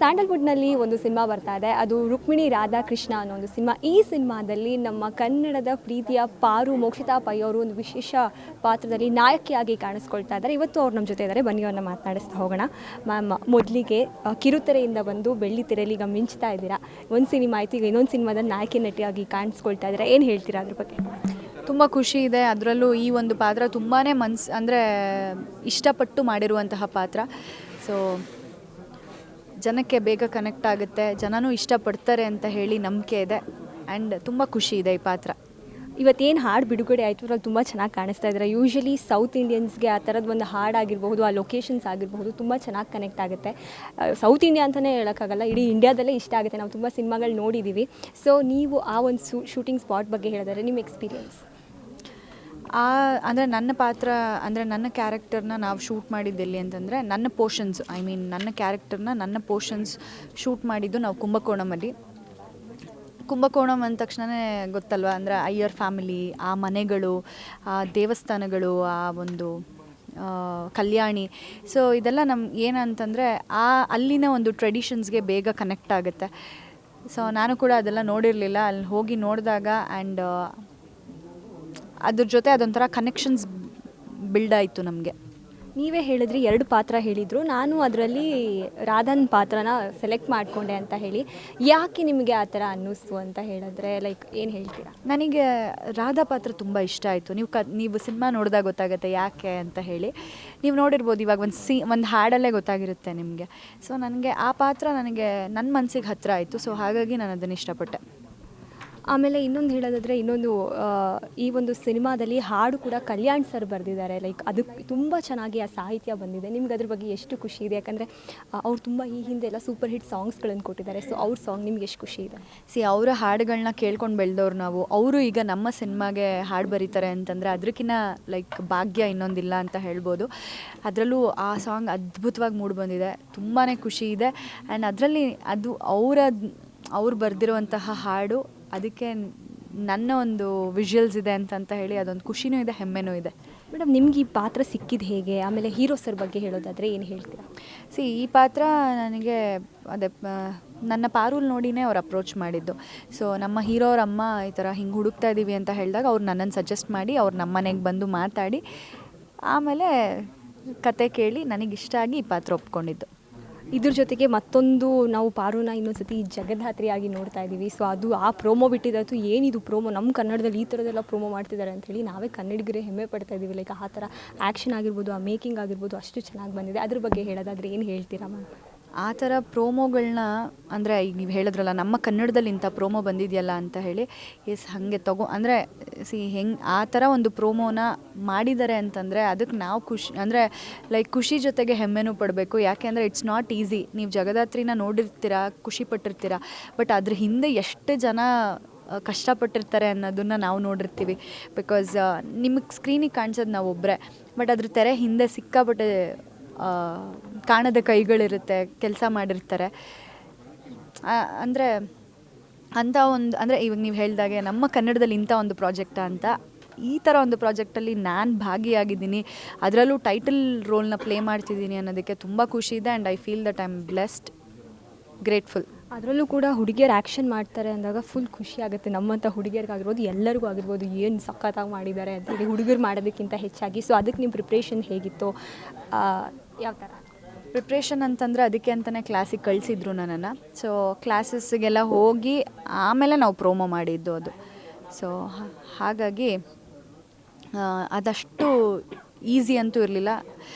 ಸ್ಯಾಂಡಲ್ವುಡ್ನಲ್ಲಿ ಒಂದು ಸಿನಿಮಾ ಬರ್ತಾ ಇದೆ, ಅದು ರುಕ್ಮಿಣಿ ರಾಧಾಕೃಷ್ಣ ಅನ್ನೋ ಒಂದು ಸಿನಿಮಾ. ಈ ಸಿನಿಮಾದಲ್ಲಿ ನಮ್ಮ ಕನ್ನಡದ ಪ್ರೀತಿಯ ಪಾರು ಮೋಕ್ಷಿತಾ ಪೈ ಅವರು ಒಂದು ವಿಶೇಷ ಪಾತ್ರದಲ್ಲಿ ನಾಯಕಿಯಾಗಿ ಕಾಣಿಸ್ಕೊಳ್ತಾ ಇದ್ದಾರೆ. ಇವತ್ತು ಅವ್ರು ನಮ್ಮ ಜೊತೆ ಇದ್ದಾರೆ, ಬನ್ನಿ ಅವ್ರನ್ನ ಮಾತನಾಡಿಸ್ತಾ ಹೋಗೋಣ. ಮ್ಯಾಮ್, ಮೊದಲಿಗೆ ಕಿರುತೆರೆಯಿಂದ ಬಂದು ಬೆಳ್ಳಿ ತೆರೆಯಲ್ಲಿ ಈಗ ಮಿಂಚ್ತಾ ಇದ್ದೀರಾ. ಒಂದು ಸಿನಿಮಾ ಆಯಿತು, ಈಗ ಇನ್ನೊಂದು ಸಿನಿಮಾದಲ್ಲಿ ನಾಯಕಿ ನಟಿಯಾಗಿ ಕಾಣಿಸ್ಕೊಳ್ತಾ ಇದ್ದೀರಾ. ಏನು ಹೇಳ್ತೀರಾ ಅದ್ರ ಬಗ್ಗೆ? ತುಂಬ ಖುಷಿ ಇದೆ. ಅದರಲ್ಲೂ ಈ ಒಂದು ಪಾತ್ರ ತುಂಬಾ ಅಂದರೆ ಇಷ್ಟಪಟ್ಟು ಮಾಡಿರುವಂತಹ ಪಾತ್ರ. ಸೊ ಜನಕ್ಕೆ ಬೇಗ ಕನೆಕ್ಟ್ ಆಗುತ್ತೆ, ಜನನೂ ಇಷ್ಟಪಡ್ತಾರೆ ಅಂತ ಹೇಳಿ ನಂಬಿಕೆ ಇದೆ. ಆ್ಯಂಡ್ ತುಂಬ ಖುಷಿ ಇದೆ ಈ ಪಾತ್ರ. ಇವತ್ತೇನು ಹಾಡು ಬಿಡುಗಡೆ ಆಯಿತು ಅದ್ರಲ್ಲಿ ತುಂಬ ಚೆನ್ನಾಗಿ ಕಾಣಿಸ್ತಾ ಇದ್ದಾರೆ. ಯೂಶ್ವಲಿ ಸೌತ್ ಇಂಡಿಯನ್ಸ್ಗೆ ಆ ಥರದ್ದು ಒಂದು ಹಾಡಾಗಿರ್ಬಹುದು, ಆ ಲೊಕೇಶನ್ಸ್ ಆಗಿರಬಹುದು, ತುಂಬ ಚೆನ್ನಾಗಿ ಕನೆಕ್ಟ್ ಆಗುತ್ತೆ. ಸೌತ್ ಇಂಡಿಯಾ ಅಂತಲೇ ಹೇಳೋಕ್ಕಾಗಲ್ಲ, ಇಡೀ ಇಂಡಿಯಾದಲ್ಲೇ ಇಷ್ಟ ಆಗುತ್ತೆ. ನಾವು ತುಂಬ ಸಿನಿಮಾಗಳು ನೋಡಿದ್ದೀವಿ. ಸೊ ನೀವು ಆ ಒಂದು ಶೂಟಿಂಗ್ ಸ್ಪಾಟ್ ಬಗ್ಗೆ ಹೇಳಿದರೆ ನಿಮ್ಮ ಎಕ್ಸ್ಪೀರಿಯನ್ಸ್? ಅಂದರೆ ನನ್ನ ಪಾತ್ರ, ಅಂದರೆ ನನ್ನ ಕ್ಯಾರೆಕ್ಟರ್ನ ನಾವು ಶೂಟ್ ಮಾಡಿದ್ದೆಲ್ಲಿ ಅಂತಂದರೆ ನನ್ನ ಪೋರ್ಷನ್ಸ್, ನನ್ನ ಕ್ಯಾರೆಕ್ಟರ್ನ ನನ್ನ ಪೋರ್ಷನ್ಸ್ ಶೂಟ್ ಮಾಡಿದ್ದು ನಾವು ಕುಂಭಕೋಣಮಲ್ಲಿ. ಕುಂಭಕೋಣಂ ಅಂದ ತಕ್ಷಣವೇ ಗೊತ್ತಲ್ವ, ಅಂದರೆ ಅಯ್ಯರ್ ಫ್ಯಾಮಿಲಿ, ಆ ಮನೆಗಳು, ಆ ದೇವಸ್ಥಾನಗಳು, ಆ ಒಂದು ಕಲ್ಯಾಣಿ. ಸೊ ಇದೆಲ್ಲ ಏನಂತಂದರೆ ಅಲ್ಲಿನ ಒಂದು ಟ್ರೆಡಿಷನ್ಸ್ಗೆ ಬೇಗ ಕನೆಕ್ಟ್ ಆಗುತ್ತೆ. ಸೊ ನಾನು ಕೂಡ ಅದೆಲ್ಲ ನೋಡಿರಲಿಲ್ಲ, ಅಲ್ಲಿ ಹೋಗಿ ನೋಡಿದಾಗ ಆ್ಯಂಡ್ ಅದ್ರ ಜೊತೆ ಅದೊಂಥರ ಕನೆಕ್ಷನ್ಸ್ ಬಿಲ್ಡ್ ಆಯಿತು ನಮಗೆ. ನೀವೇ ಹೇಳಿದ್ರಿ 2 ಪಾತ್ರ ಹೇಳಿದರು, ನಾನು ಅದರಲ್ಲಿ ರಾಧನ್ ಪಾತ್ರನ ಸೆಲೆಕ್ಟ್ ಮಾಡಿಕೊಂಡೆ ಅಂತ ಹೇಳಿ. ಯಾಕೆ ನಿಮಗೆ ಆ ಥರ ಅನ್ನಿಸ್ತು ಅಂತ ಹೇಳಿದ್ರೆ ಲೈಕ್ ಏನು ಹೇಳ್ತೀರಾ? ನನಗೆ ರಾಧಾ ಪಾತ್ರ ತುಂಬ ಇಷ್ಟ ಆಯಿತು. ನೀವು ಸಿನಿಮಾ ನೋಡಿದಾಗ ಗೊತ್ತಾಗುತ್ತೆ ಯಾಕೆ ಅಂತ ಹೇಳಿ. ನೀವು ನೋಡಿರ್ಬೋದು, ಇವಾಗ ಒಂದು ಹಾಡಲ್ಲೇ ಗೊತ್ತಾಗಿರುತ್ತೆ ನಿಮಗೆ. ಸೊ ನನಗೆ ಆ ಪಾತ್ರ ನನ್ನ ಮನಸ್ಸಿಗೆ ಹತ್ತಿರ ಆಯಿತು. ಸೊ ಹಾಗಾಗಿ ನಾನು ಅದನ್ನು ಇಷ್ಟಪಟ್ಟೆ. ಆಮೇಲೆ ಇನ್ನೊಂದು ಹೇಳೋದಾದರೆ, ಈ ಒಂದು ಸಿನಿಮಾದಲ್ಲಿ ಹಾಡು ಕೂಡ ಕಲ್ಯಾಣ್ ಸರ್ ಬರೆದಿದ್ದಾರೆ. ಲೈಕ್ ಅದಕ್ಕೆ ತುಂಬ ಚೆನ್ನಾಗಿ ಆ ಸಾಹಿತ್ಯ ಬಂದಿದೆ. ನಿಮ್ಗೆ ಅದ್ರ ಬಗ್ಗೆ ಎಷ್ಟು ಖುಷಿ ಇದೆ? ಯಾಕಂದರೆ ಅವ್ರು ತುಂಬ ಈ ಹಿಂದೆ ಎಲ್ಲ ಸೂಪರ್ ಹಿಟ್ ಸಾಂಗ್ಸ್ಗಳನ್ನು ಕೊಟ್ಟಿದ್ದಾರೆ. ಸೊ ಅವ್ರ ಸಾಂಗ್ ನಿಮ್ಗೆ ಎಷ್ಟು ಖುಷಿ ಇದೆ? ಅವರ ಹಾಡುಗಳನ್ನ ಕೇಳ್ಕೊಂಡು ಬೆಳೆದವ್ರು ನಾವು. ಅವರು ಈಗ ನಮ್ಮ ಸಿನಿಮಾಗೆ ಹಾಡು ಬರೀತಾರೆ ಅಂತಂದರೆ ಅದಕ್ಕಿಂತ ಲೈಕ್ ಭಾಗ್ಯ ಇನ್ನೊಂದಿಲ್ಲ ಅಂತ ಹೇಳ್ಬೋದು. ಅದರಲ್ಲೂ ಆ ಸಾಂಗ್ ಅದ್ಭುತವಾಗಿ ಮೂಡಿಬಂದಿದೆ, ತುಂಬಾ ಖುಷಿ ಇದೆ. ಆ್ಯಂಡ್ ಅದರಲ್ಲಿ ಅದು ಅವ್ರು ಬರೆದಿರುವಂತಹ ಹಾಡು, ಅದಕ್ಕೆ ನನ್ನ ಒಂದು ವಿಜುವಲ್ಸ್ ಇದೆ ಅಂತ ಹೇಳಿ ಅದೊಂದು ಖುಷಿನೂ ಇದೆ, ಹೆಮ್ಮೆನೂ ಇದೆ. ಮೇಡಮ್, ನಿಮ್ಗೆ ಈ ಪಾತ್ರ ಸಿಕ್ಕಿದ್ದು ಹೇಗೆ? ಆಮೇಲೆ ಹೀರೋ ಸರ್ ಬಗ್ಗೆ ಹೇಳೋದಾದರೆ ಏನು ಹೇಳ್ತೀರಾ? ಈ ಪಾತ್ರ ನನಗೆ ನನ್ನ ಪಾರುಲ್ ನೋಡಿನೇ ಅವ್ರು ಅಪ್ರೋಚ್ ಮಾಡಿದ್ದು. ಸೊ ನಮ್ಮ ಹೀರೋರ ಅಮ್ಮ ಈ ಥರ ಹಿಂಗೆ ಹುಡುಕ್ತಾ ಇದ್ದೀವಿ ಅಂತ ಹೇಳಿದಾಗ ಅವ್ರು ನನ್ನನ್ನು ಸಜೆಸ್ಟ್ ಮಾಡಿ ಅವ್ರು ನಮ್ಮ ಮನೆಗೆ ಬಂದು ಮಾತಾಡಿ ಆಮೇಲೆ ಕತೆ ಕೇಳಿ ನನಗಿಷ್ಟ ಆಗಿ ಈ ಪಾತ್ರ ಒಪ್ಕೊಂಡಿದ್ದು. ಇದ್ರ ಜೊತೆಗೆ ಮತ್ತೊಂದು ನಾವು ಪಾರುನ ಇನ್ನೊಂದು ಸತಿ ಜಗದ್ಧಾತ್ರಿಯಾಗಿ ನೋಡ್ತಾ ಇದ್ದೀವಿ. ಸೊ ಅದು ಆ ಪ್ರೋಮೋ ಬಿಟ್ಟಿದ್ದು, ಏನಿದು ಪ್ರೋಮೋ, ನಮ್ಮ ಕನ್ನಡದಲ್ಲಿ ಈ ಥರದ್ದೆಲ್ಲ ಪ್ರೋಮೋ ಮಾಡ್ತಿದ್ದಾರೆ ಅಂಥೇಳಿ ನಾವೇ ಕನ್ನಡಿಗರೇ ಹೆಮ್ಮೆ ಪಡ್ತಾ ಇದ್ದೀವಿ. ಲೈಕ್ ಆ ಥರ ಆ್ಯಕ್ಷನ್ ಆಗಿರ್ಬೋದು, ಆ ಮೇಕಿಂಗ್ ಆಗಿರ್ಬೋದು, ಅಷ್ಟು ಚೆನ್ನಾಗಿ ಬಂದಿದೆ. ಅದ್ರ ಬಗ್ಗೆ ಹೇಳೋದಾದರೆ ಏನು ಹೇಳ್ತೀರಾ ಮ್ಯಾಮ್? ಆ ಥರ ಪ್ರೋಮೋಗಳನ್ನ, ಅಂದರೆ ಈಗ ನೀವು ಹೇಳಿದ್ರಲ್ಲ ನಮ್ಮ ಕನ್ನಡದಲ್ಲಿ ಇಂಥ ಪ್ರೋಮೋ ಬಂದಿದೆಯಲ್ಲ ಅಂತ ಹೇಳಿ, ಹಾಗೆ ಅಂದರೆ ಆ ಥರ ಒಂದು ಪ್ರೋಮೋನ ಮಾಡಿದ್ದಾರೆ ಅಂತಂದರೆ ಅದಕ್ಕೆ ನಾವು ಖುಷಿ ಜೊತೆಗೆ ಹೆಮ್ಮೆನೂ ಪಡಬೇಕು. ಯಾಕೆ ಅಂದರೆ ಇಟ್ಸ್ ನಾಟ್ ಈಸಿ. ನೀವು ಜಗದಾತ್ರಿನ ನೋಡಿರ್ತೀರ, ಖುಷಿ ಪಟ್ಟಿರ್ತೀರ, ಬಟ್ ಅದ್ರ ಹಿಂದೆ ಎಷ್ಟು ಜನ ಕಷ್ಟಪಟ್ಟಿರ್ತಾರೆ ಅನ್ನೋದನ್ನು ನಾವು ನೋಡಿರ್ತೀವಿ. ಬಿಕಾಸ್ ನಿಮಗೆ ಸ್ಕ್ರೀನಿಗೆ ಕಾಣಿಸೋದು ನಾವು ಒಬ್ಬರೇ, ಬಟ್ ಅದ್ರ ತೆರೆ ಹಿಂದೆ ಸಿಕ್ಕಾಪಟ್ಟೆ ಕಾಣದ ಕೈಗಳಿರುತ್ತೆ, ಕೆಲಸ ಮಾಡಿರ್ತಾರೆ. ಅಂದರೆ ಅಂಥ ಅಂದರೆ ಇವಾಗ ನೀವು ಹೇಳಿದಾಗೆ ನಮ್ಮ ಕನ್ನಡದಲ್ಲಿ ಇಂಥ ಒಂದು ಪ್ರಾಜೆಕ್ಟ ಅಂತ, ಈ ಥರ ಒಂದು ಪ್ರಾಜೆಕ್ಟಲ್ಲಿ ನಾನು ಭಾಗಿಯಾಗಿದ್ದೀನಿ, ಅದರಲ್ಲೂ ಟೈಟಲ್ ರೋಲ್ನ ಪ್ಲೇ ಮಾಡ್ತಿದ್ದೀನಿ ಅನ್ನೋದಕ್ಕೆ ತುಂಬ ಖುಷಿ ಇದೆ. And I feel that I am blessed, grateful. ಅದರಲ್ಲೂ ಕೂಡ ಹುಡುಗಿಯರು ಆ್ಯಕ್ಷನ್ ಮಾಡ್ತಾರೆ ಅಂದಾಗ ಫುಲ್ ಖುಷಿ ಆಗುತ್ತೆ. ನಮ್ಮಂಥ ಹುಡುಗಿಯರಿಗಾಗಿರ್ಬೋದು, ಎಲ್ಲರಿಗೂ ಆಗಿರ್ಬೋದು, ಏನು ಸಖತ್ತಾಗಿ ಮಾಡಿದ್ದಾರೆ ಅಂತೇಳಿ ಹುಡುಗರು ಮಾಡೋದಕ್ಕಿಂತ ಹೆಚ್ಚಾಗಿ. ಸೊ ಅದಕ್ಕೆ ನಿಮ್ಮ ಪ್ರಿಪ್ರೇಷನ್ ಹೇಗಿತ್ತು? ಯಾವ ಥರ ಪ್ರಿಪ್ರೇಷನ್ ಅಂತಂದರೆ ಅದಕ್ಕೆ ಅಂತಲೇ ಕ್ಲಾಸಿಗೆ ಕಳಿಸಿದ್ರು ನನ್ನನ್ನು. ಸೊ ಕ್ಲಾಸಸ್ಗೆಲ್ಲ ಹೋಗಿ ಆಮೇಲೆ ನಾವು ಪ್ರೋಮೋ ಮಾಡಿದ್ದು ಅದು. ಸೊ ಹಾಗಾಗಿ ಅದಷ್ಟು ಈಸಿ ಅಂತೂ ಇರಲಿಲ್ಲ.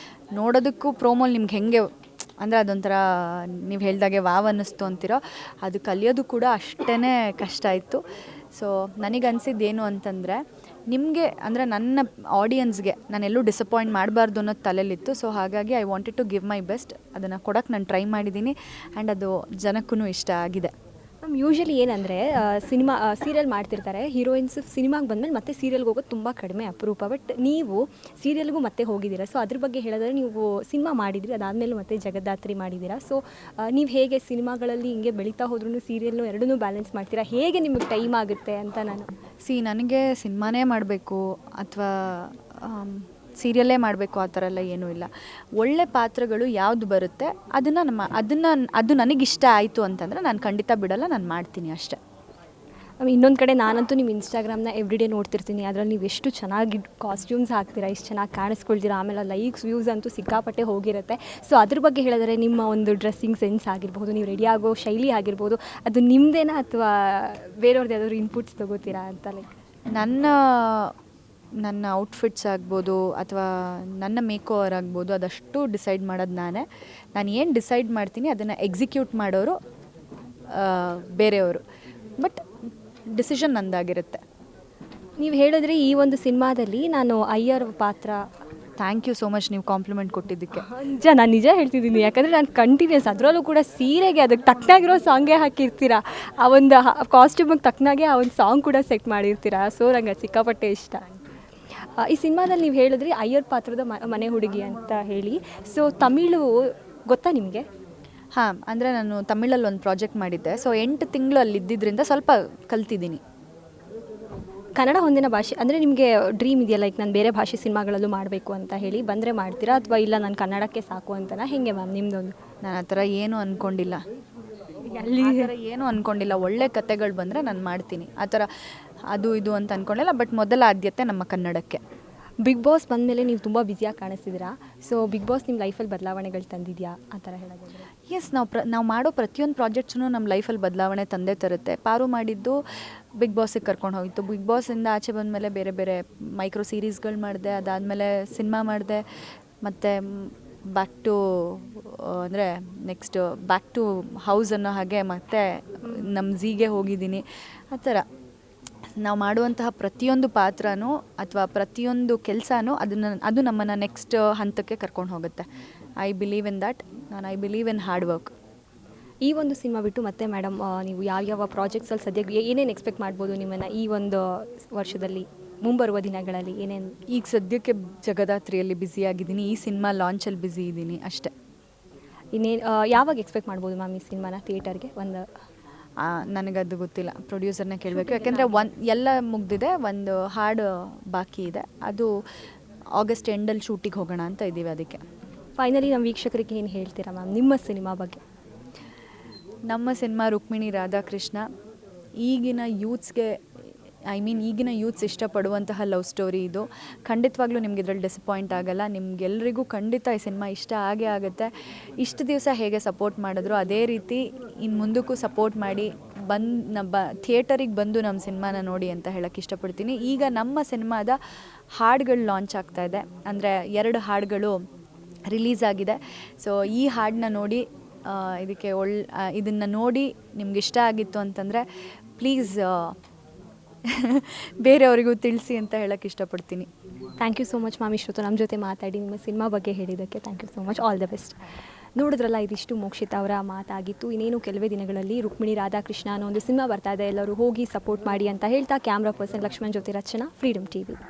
ನೋಡೋದಕ್ಕೂ ಪ್ರೋಮೋಲಿ ನಿಮ್ಗೆ ಹೆಂಗೆ ಅಂದರೆ ಅದೊಂಥರ ನೀವು ಹೇಳ್ದಾಗೆ ವಾವ್ ಅನ್ನಿಸ್ತು ಅಂತಿರೋ, ಅದು ಕಲಿಯೋದು ಕೂಡ ಅಷ್ಟೇ ಕಷ್ಟ ಇತ್ತು. ಸೊ ನನಗನ್ಸಿದ್ದೇನು ಅಂತಂದರೆ, ನಿಮಗೆ ಅಂದರೆ ನನ್ನ ಆಡಿಯನ್ಸ್ಗೆ ನಾನೆಲ್ಲೂ ಡಿಸಪಾಯಿಂಟ್ ಮಾಡಬಾರ್ದು ಅನ್ನೋದು ತಲೆಯಲ್ಲಿತ್ತು. ಸೊ ಹಾಗಾಗಿ I wanted to give my best. ಅದನ್ನು ಕೊಡೋಕ್ಕೆ ನಾನು ಟ್ರೈ ಮಾಡಿದ್ದೀನಿ. ಆ್ಯಂಡ್ ಅದು ಜನಕ್ಕೂ ಇಷ್ಟ ಆಗಿದೆ. ಮ್ಯಾಮ್, ಯೂಶ್ವಲಿ ಏನಂದರೆ ಸೀರಿಯಲ್ ಮಾಡ್ತಿರ್ತಾರೆ ಹೀರೋಯಿನ್ಸ್, ಸಿನಿಮಾಗೆ ಬಂದಮೇಲೆ ಮತ್ತೆ ಸೀರಿಯಲ್ಗೆ ಹೋಗೋದು ತುಂಬ ಕಡಿಮೆ, ಅಪರೂಪ. ಬಟ್ ನೀವು ಸೀರಿಯಲ್ಗೂ ಮತ್ತೆ ಹೋಗಿದ್ದೀರಾ. ಸೊ ಅದ್ರ ಬಗ್ಗೆ ಹೇಳಿದ್ರೆ, ನೀವು ಸಿನಿಮಾ ಮಾಡಿದಿರಿ, ಅದಾದಮೇಲೆ ಮತ್ತೆ ಜಗದ್ಧಾತ್ರಿ ಮಾಡಿದ್ದೀರಾ. ಸೊ ನೀವು ಹೇಗೆ ಸಿನಿಮಾಗಳಲ್ಲಿ ಹಿಂಗೆ ಬೆಳೀತಾ ಹೋದ್ರೂ ಸೀರಿಯಲ್ನು ಎರಡನ್ನೂ ಬ್ಯಾಲೆನ್ಸ್ ಮಾಡ್ತೀರಾ? ಹೇಗೆ ನಿಮಗೆ ಟೈಮ್ ಆಗುತ್ತೆ ಅಂತ. ನನಗೆ ನನಗೆ ಸಿನಿಮಾನೇ ಮಾಡಬೇಕು ಅಥವಾ ಸೀರಿಯಲ್ಲೇ ಮಾಡಬೇಕು ಆ ಥರ ಎಲ್ಲ ಏನೂ ಇಲ್ಲ. ಒಳ್ಳೆ ಪಾತ್ರಗಳು ಯಾವುದು ಬರುತ್ತೆ ಅದು ನನಗಿಷ್ಟ ಆಯಿತು ಅಂತಂದರೆ ನಾನು ಖಂಡಿತ ಬಿಡಲ್ಲ, ನಾನು ಮಾಡ್ತೀನಿ ಅಷ್ಟೇ. ಇನ್ನೊಂದು ಕಡೆ ನಾನಂತೂ ನಿಮ್ಮ ಇನ್ಸ್ಟಾಗ್ರಾಮ್ನ ಎವ್ರಿಡೇ ನೋಡ್ತಿರ್ತೀನಿ. ಅದರಲ್ಲಿ ನೀವು ಎಷ್ಟು ಚೆನ್ನಾಗಿ ಕಾಸ್ಟ್ಯೂಮ್ಸ್ ಹಾಕ್ತೀರಾ, ಎಷ್ಟು ಚೆನ್ನಾಗಿ ಕಾಣಿಸ್ಕೊಳ್ತೀರಾ, ಆಮೇಲೆ ಲೈಕ್ಸ್ ವ್ಯೂಸ್ ಅಂತೂ ಸಿಕ್ಕಾಪಟ್ಟೆ ಹೋಗಿರುತ್ತೆ. ಸೊ ಅದ್ರ ಬಗ್ಗೆ ಹೇಳಿದ್ರೆ ನಿಮ್ಮ ಒಂದು ಡ್ರೆಸ್ಸಿಂಗ್ ಸೆನ್ಸ್ ಆಗಿರ್ಬೋದು, ನೀವು ರೆಡಿ ಆಗೋ ಶೈಲಿ ಆಗಿರ್ಬೋದು, ಅದು ನಿಮ್ಮದೇನಾ ಅಥವಾ ಬೇರೆಯವ್ರದ್ದು ಯಾವ್ದಾದ್ರು ಇನ್ಪುಟ್ಸ್ ತೊಗೋತೀರಾ ಅಂತ? ಲೈಕ್ ನನ್ನ ಔಟ್ಫಿಟ್ಸ್ ಆಗ್ಬೋದು ಅಥವಾ ನನ್ನ ಮೇಕ್ ಓವರ್ ಆಗ್ಬೋದು, ಅದಷ್ಟು ಡಿಸೈಡ್ ಮಾಡೋದು ನಾನೇ. ನಾನು ಏನು ಡಿಸೈಡ್ ಮಾಡ್ತೀನಿ ಅದನ್ನು ಎಕ್ಸಿಕ್ಯೂಟ್ ಮಾಡೋರು ಬೇರೆಯವರು, ಬಟ್ ಡಿಸಿಷನ್ ನಂದಾಗಿರುತ್ತೆ. ನೀವು ಹೇಳಿದ್ರಿ ಈ ಒಂದು ಸಿನಿಮಾದಲ್ಲಿ ನಾನು ಅಯ್ಯರ್ ಪಾತ್ರ. ಥ್ಯಾಂಕ್ ಯು ಸೋ ಮಚ್ ನೀವು ಕಾಂಪ್ಲಿಮೆಂಟ್ ಕೊಟ್ಟಿದ್ದಕ್ಕೆ. ನಾನು ನಿಜ ಹೇಳ್ತಿದ್ದೀನಿ, ಯಾಕಂದರೆ ನಾನು ಕಂಟಿನ್ಯೂಸ್ ಅದರಲ್ಲೂ ಕೂಡ ಸೀರೆಗೆ ಅದಕ್ಕೆ ತಕ್ಕನಾಗಿರೋ ಸಾಂಗೇ ಹಾಕಿರ್ತೀರಾ, ಆ ಒಂದು ಕಾಸ್ಟ್ಯೂಮಿಗೆ ತಕ್ಕನಾಗೆ ಆ ಒಂದು ಸಾಂಗ್ ಕೂಡ ಸೆಟ್ ಮಾಡಿರ್ತೀರಾ. ಸೊ ನಂಗೆ ಅದು ಸಿಕ್ಕಾಪಟ್ಟೆ ಇಷ್ಟ. ಈ ಸಿನಿಮಾದಲ್ಲಿ ನೀವು ಹೇಳಿದ್ರಿ ಅಯ್ಯರ್ ಪಾತ್ರದ ಮನೆ ಹುಡುಗಿ ಅಂತ ಹೇಳಿ. ಸೊ ತಮಿಳು ಗೊತ್ತಾ ನಿಮಗೆ? ಹಾಂ, ಅಂದರೆ ನಾನು ತಮಿಳಲ್ಲಿ ಒಂದು ಪ್ರಾಜೆಕ್ಟ್ ಮಾಡಿದ್ದೆ. ಸೊ 8 ತಿಂಗಳು ಅಲ್ಲಿ ಇದ್ದಿದ್ದರಿಂದ ಸ್ವಲ್ಪ ಕಲ್ತಿದ್ದೀನಿ. ಕನ್ನಡ ಹೊಂದಿನ ಭಾಷೆ ಅಂದರೆ ನಿಮಗೆ ಡ್ರೀಮ್ ಇದೆಯಾ, ಲೈಕ್ ನಾನು ಬೇರೆ ಭಾಷೆ ಸಿನಿಮಾಗಳಲ್ಲೂ ಮಾಡಬೇಕು ಅಂತ ಹೇಳಿ ಬಂದರೆ ಮಾಡ್ತೀರಾ, ಅಥವಾ ಇಲ್ಲ ನಾನು ಕನ್ನಡಕ್ಕೆ ಸಾಕು ಅಂತನಾ, ಹೇಗೆ ಮ್ಯಾಮ್ ನಿಮ್ಮದೊಂದು? ನಾನು ಆ ಥರ ಏನೂ ಅಂದ್ಕೊಂಡಿಲ್ಲ, ಏನೂ ಅಂದ್ಕೊಂಡಿಲ್ಲ. ಒಳ್ಳೆ ಕತೆಗಳು ಬಂದರೆ ನಾನು ಮಾಡ್ತೀನಿ. ಆ ಥರ ಅದು ಇದು ಅಂತ ಅಂದ್ಕೊಂಡಿಲ್ಲ. ಬಟ್ ಮೊದಲ ಆದ್ಯತೆ ನಮ್ಮ ಕನ್ನಡಕ್ಕೆ. ಬಿಗ್ ಬಾಸ್ ಬಂದಮೇಲೆ ನೀವು ತುಂಬ ಬ್ಯುಸಿಯಾಗಿ ಕಾಣಿಸ್ತಿದ್ದೀರಾ. ಸೊ ಬಿಗ್ ಬಾಸ್ ನಿಮ್ಮ ಲೈಫಲ್ಲಿ ಬದಲಾವಣೆಗಳು ತಂದಿದೆಯಾ ಆ ಥರ ಹೇಳೋದಾದ್ರೆ? ಎಸ್, ನಾವು ಮಾಡೋ ಪ್ರತಿಯೊಂದು ಪ್ರಾಜೆಕ್ಟ್ಸೂ ನಮ್ಮ ಲೈಫಲ್ಲಿ ಬದಲಾವಣೆ ತಂದೇ ತರುತ್ತೆ. ಪಾರು ಮಾಡಿದ್ದು ಬಿಗ್ ಬಾಸಿಗೆ ಕರ್ಕೊಂಡು ಹೋಗಿತ್ತು. ಬಿಗ್ ಬಾಸಿಂದ ಆಚೆ ಬಂದಮೇಲೆ ಬೇರೆ ಬೇರೆ ಮೈಕ್ರೋ ಸೀರೀಸ್ಗಳು ಮಾಡಿದೆ, ಅದಾದಮೇಲೆ ಸಿನಿಮಾ ಮಾಡಿದೆ, ಮತ್ತು ಬ್ಯಾಕ್ ಟು ಅಂದರೆ ನೆಕ್ಸ್ಟ್ ಬ್ಯಾಕ್ ಟು ಹೌಸ್ ಅನ್ನೋ ಹಾಗೆ ಮತ್ತೆ ನಮ್ಮ ಝೀಗೆ ಹೋಗಿದ್ದೀನಿ. ಆ ಥರ ನಾವು ಮಾಡುವಂತಹ ಪ್ರತಿಯೊಂದು ಪಾತ್ರನೂ ಅಥವಾ ಪ್ರತಿಯೊಂದು ಕೆಲಸನೂ ಅದು ನಮ್ಮನ್ನು ನೆಕ್ಸ್ಟ್ ಹಂತಕ್ಕೆ ಕರ್ಕೊಂಡು ಹೋಗುತ್ತೆ. I believe in that. I believe in hard work. ಈ ಒಂದು ಸಿನಿಮಾ ಬಿಟ್ಟು ಮತ್ತೆ ಮೇಡಮ್ ನೀವು ಯಾವ್ಯಾವ ಪ್ರಾಜೆಕ್ಟ್ಸಲ್ಲಿ ಸದ್ಯಕ್ಕೆ ಏನೇನು ಎಕ್ಸ್ಪೆಕ್ಟ್ ಮಾಡ್ಬೋದು ನಿಮ್ಮನ್ನು ಈ ಒಂದು ವರ್ಷದಲ್ಲಿ, ಮುಂಬರುವ ದಿನಗಳಲ್ಲಿ ಏನೇನು? ಈಗ ಸದ್ಯಕ್ಕೆ ಜಗದಾತ್ರಿಯಲ್ಲಿ ಬ್ಯುಸಿಯಾಗಿದ್ದೀನಿ, ಈ ಸಿನಿಮಾ ಲಾಂಚಲ್ಲಿ ಬ್ಯುಸಿ ಇದ್ದೀನಿ ಅಷ್ಟೇ. ಇನ್ನೇನು ಯಾವಾಗ ಎಕ್ಸ್ಪೆಕ್ಟ್ ಮಾಡ್ಬೋದು ಮ್ಯಾಮ್ ಈ ಸಿನಿಮಾನ ಥಿಯೇಟರ್ಗೆ? ಒಂದು ನನಗದು ಗೊತ್ತಿಲ್ಲ, ಪ್ರೊಡ್ಯೂಸರ್ನೇ ಕೇಳಬೇಕು. ಯಾಕೆಂದರೆ ಎಲ್ಲ ಮುಗ್ದಿದೆ, ಒಂದು ಹಾಡು ಬಾಕಿ ಇದೆ. ಅದು ಆಗಸ್ಟ್ ಎಂಡಲ್ಲಿ ಶೂಟಿಗೆ ಹೋಗೋಣ ಅಂತ ಇದ್ದೀವಿ. ಅದಕ್ಕೆ ಫೈನಲಿ ನಮ್ಮ ವೀಕ್ಷಕರಿಗೆ ಏನು ಹೇಳ್ತೀರಾ ಮ್ಯಾಮ್ ನಿಮ್ಮ ಸಿನಿಮಾ ಬಗ್ಗೆ? ನಮ್ಮ ಸಿನಿಮಾ ರುಕ್ಮಿಣಿ ರಾಧಾಕೃಷ್ಣ ಈಗಿನ ಯೂತ್ಸ್ಗೆ ಈಗಿನ ಯೂತ್ಸ್ ಇಷ್ಟಪಡುವಂತಹ ಲವ್ ಸ್ಟೋರಿ ಇದು. ಖಂಡಿತವಾಗ್ಲೂ ನಿಮ್ಗೆ ಇದರಲ್ಲಿ ಡಿಸಪಾಯಿಂಟ್ ಆಗೋಲ್ಲ. ನಿಮ್ಗೆಲ್ರಿಗೂ ಖಂಡಿತ ಈ ಸಿನಿಮಾ ಇಷ್ಟ ಆಗೇ ಆಗುತ್ತೆ. ಇಷ್ಟು ದಿವಸ ಹೇಗೆ ಸಪೋರ್ಟ್ ಮಾಡಿದ್ರು ಅದೇ ರೀತಿ ಇನ್ನು ಮುಂದಕ್ಕೂ ಸಪೋರ್ಟ್ ಮಾಡಿ ಥಿಯೇಟರಿಗೆ ಬಂದು ನಮ್ಮ ಸಿನಿಮಾನ ನೋಡಿ ಅಂತ ಹೇಳೋಕ್ಕೆ ಇಷ್ಟಪಡ್ತೀನಿ. ಈಗ ನಮ್ಮ ಸಿನಿಮಾದ ಹಾಡುಗಳು ಲಾಂಚ್ ಆಗ್ತಾಯಿದೆ, ಅಂದರೆ 2 ಹಾಡುಗಳು ರಿಲೀಸ್ ಆಗಿದೆ. ಸೊ ಈ ಹಾಡನ್ನ ನೋಡಿ ಇದನ್ನು ನೋಡಿ ನಿಮ್ಗೆ ಇಷ್ಟ ಆಗಿತ್ತು ಅಂತಂದರೆ ಪ್ಲೀಸ್ ಬೇರೆಯವರಿಗೂ ತಿಳಿಸಿ ಅಂತ ಹೇಳೋಕ್ಕೆ ಇಷ್ಟಪಡ್ತೀನಿ. Thank you so much ma'am, ಇಷ್ಟೊತ್ತು ನಮ್ಮ ಜೊತೆ ಮಾತಾಡಿ ನಿಮ್ಮ ಸಿನಿಮಾ ಬಗ್ಗೆ ಹೇಳಿದ್ದಕ್ಕೆ thank you so much. All the best. ನೋಡಿದ್ರಲ್ಲ, ಇದಿಷ್ಟು ಮೋಕ್ಷಿತಾ ಅವರ ಮಾತಾಗಿತ್ತು. ಇನ್ನೇನು ಕೆಲವೇ ದಿನಗಳಲ್ಲಿ ರುಕ್ಮಿಣಿ ರಾಧಾಕೃಷ್ಣ ಅನ್ನೋ ಒಂದು ಸಿನಿಮಾ ಬರ್ತಾ ಇದೆ, ಎಲ್ಲರೂ ಹೋಗಿ ಸಪೋರ್ಟ್ ಮಾಡಿ ಅಂತ ಹೇಳ್ತಾ ಕ್ಯಾಮ್ರಾ ಪರ್ಸನ್ ಲಕ್ಷ್ಮಣ್ ಜೊತೆ ರಚನಾ, ಫ್ರೀಡಮ್ ಟಿವಿ.